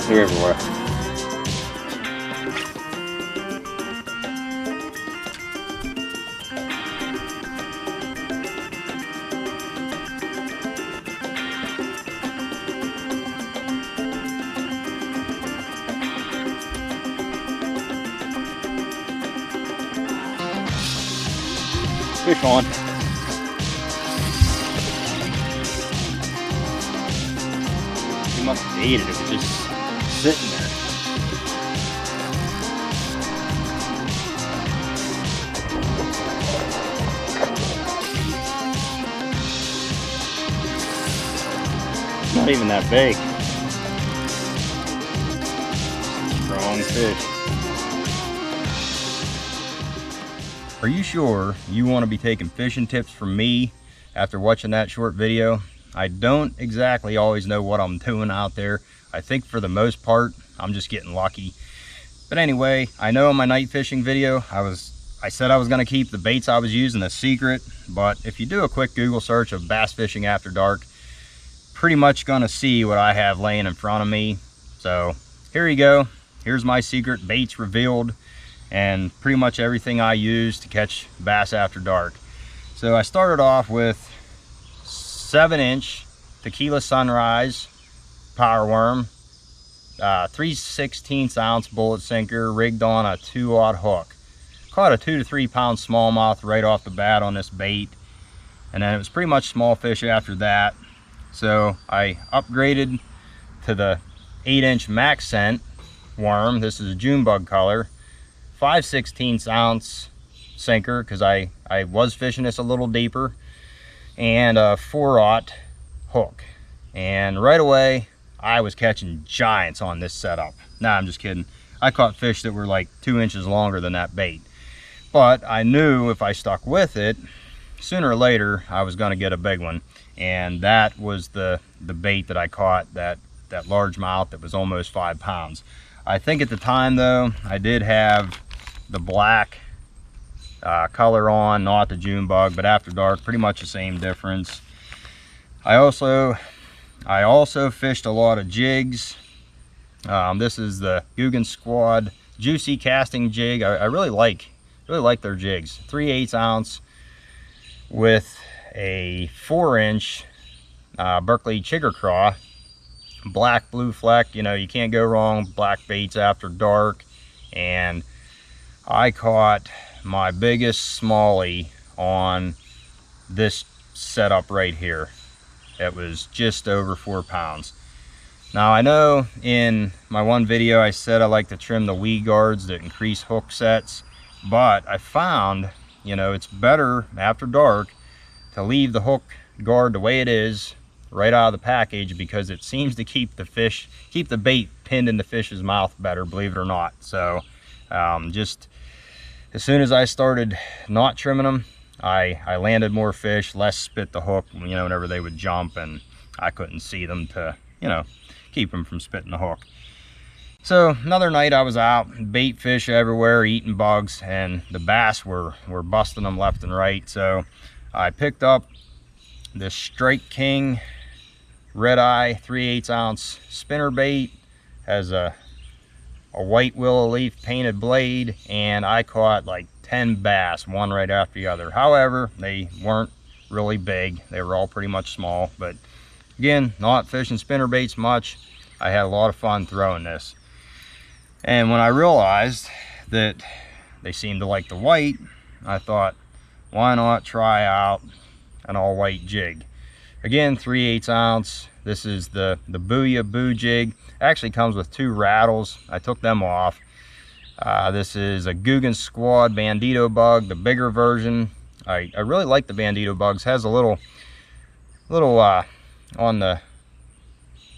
They're everywhere. Fish on. He must have ate it. It was just sitting there. Not even that big. Strong fish. Are you sure you want to be taking fishing tips from me after watching that short video? I don't exactly always know what I'm doing out there. I think for the most part, I'm just getting lucky. But anyway, I know in my night fishing video, I said I was going to keep the baits I was using a secret, but if you do a quick Google search of bass fishing after dark, pretty much going to see what I have laying in front of me. So here you go. Here's my secret baits revealed, and pretty much everything I use to catch bass after dark. So I started off with 7-inch Tequila Sunrise power worm, 3/16 ounce bullet sinker rigged on a 2/0 hook. Caught a 2 to 3 pound smallmouth right off the bat on this bait, and then it was pretty much small fish after that. So I upgraded to the 8-inch MaxScent worm. This is a June bug color, 5/16 ounce sinker because I was fishing this a little deeper, and a 4/0 hook. And right away I was catching giants on this setup. Nah, I'm just kidding. I caught fish that were like 2 inches longer than that bait, but I knew if I stuck with it, sooner or later I was going to get a big one. And that was the bait that I caught, that largemouth that was almost 5 pounds. I think at the time though, I did have the black color on, not the June bug, but after dark, pretty much the same difference. I also fished a lot of jigs. This is the Googansquad Juicy Casting Jig. I really like their jigs. 3/8 ounce with a 4-inch Berkeley Chigger Craw, black blue fleck. You know, you can't go wrong, black baits after dark. And I caught my biggest smallie on this setup right here. It was just over 4 pounds. Now I know in my one video I said I like to trim the weed guards that increase hook sets, but I found, you know, it's better after dark to leave the hook guard the way it is right out of the package, because it seems to keep the bait pinned in the fish's mouth better, believe it or not. So just as soon as I started not trimming them, I landed more fish, less spit the hook, you know, whenever they would jump, and I couldn't see them to, you know, keep them from spitting the hook. So another night I was out, bait fish everywhere, eating bugs, and the bass were busting them left and right. So I picked up this strikeking red eye 3/8 ounce spinner bait. Has a white willow leaf painted blade, and I caught like 10 bass, one right after the other. However, they weren't really big. They were all pretty much small, but again, not fishing spinner baits much. I had a lot of fun throwing this. And when I realized that they seemed to like the white, I thought, why not try out an all white jig? Again, 3/8 ounce. This is the Booyah Boo jig. Actually comes with 2 rattles. I took them off. This is a googansquad bandito bug, the bigger version. I really like the bandito bugs. Has a little on the,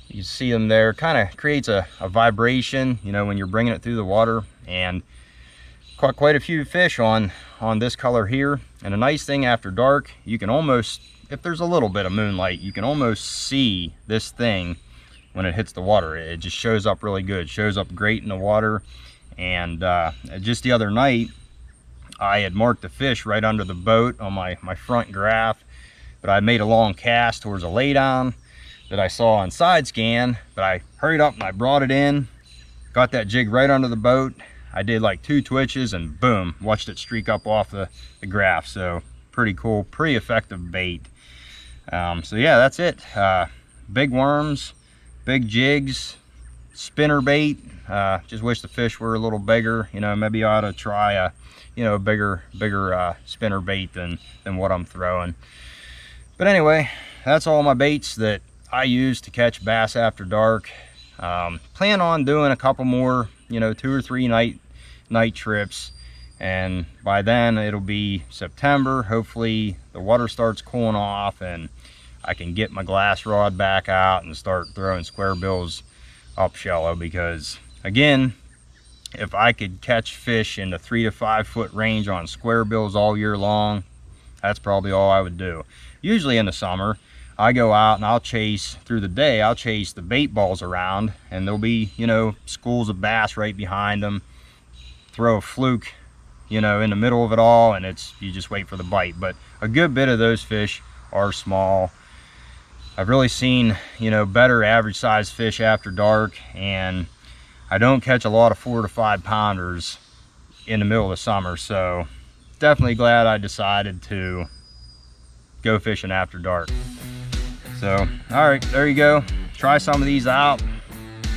you see them there, kind of creates a vibration, you know, when you're bringing it through the water. And caught quite a few fish on this color here. And a nice thing after dark, you can almost, if there's a little bit of moonlight, you can almost see this thing when it hits the water. It just shows up really good, shows up great in the water. And just the other night, I had marked the fish right under the boat on my front graph, but I made a long cast towards a laydown, that I saw on side scan, but I hurried up and I brought it in, got that jig right under the boat. I did like 2 twitches and boom, watched it streak up off the graph. So pretty cool, pretty effective bait. So yeah, that's it. Big worms, big jigs, spinner bait. Just wish the fish were a little bigger. You know, maybe I ought to try a, you know, bigger spinner bait than what I'm throwing. But anyway, that's all my baits that I use to catch bass after dark. Plan on doing a couple more, you know, 2 or 3 night trips, and by then it'll be September. Hopefully the water starts cooling off and I can get my glass rod back out and start throwing square bills up shallow, because again, if I could catch fish in the 3 to 5 foot range on square bills all year long, that's probably all I would do. Usually in the summer I go out and I'll chase through the day, I'll chase the bait balls around, and there'll be, you know, schools of bass right behind them. Throw a fluke, you know, in the middle of it all, and you just wait for the bite. But a good bit of those fish are small. I've really seen, you know, better average size fish after dark, and I don't catch a lot of 4 to 5 pounders in the middle of the summer. So definitely glad I decided to go fishing after dark. So, all right, there you go. Try some of these out.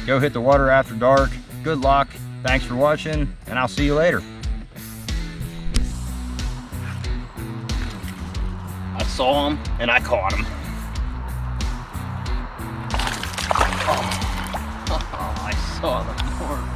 Go hit the water after dark. Good luck. Thanks for watching, and I'll see you later. I saw him and I caught him. Oh, I saw the mark.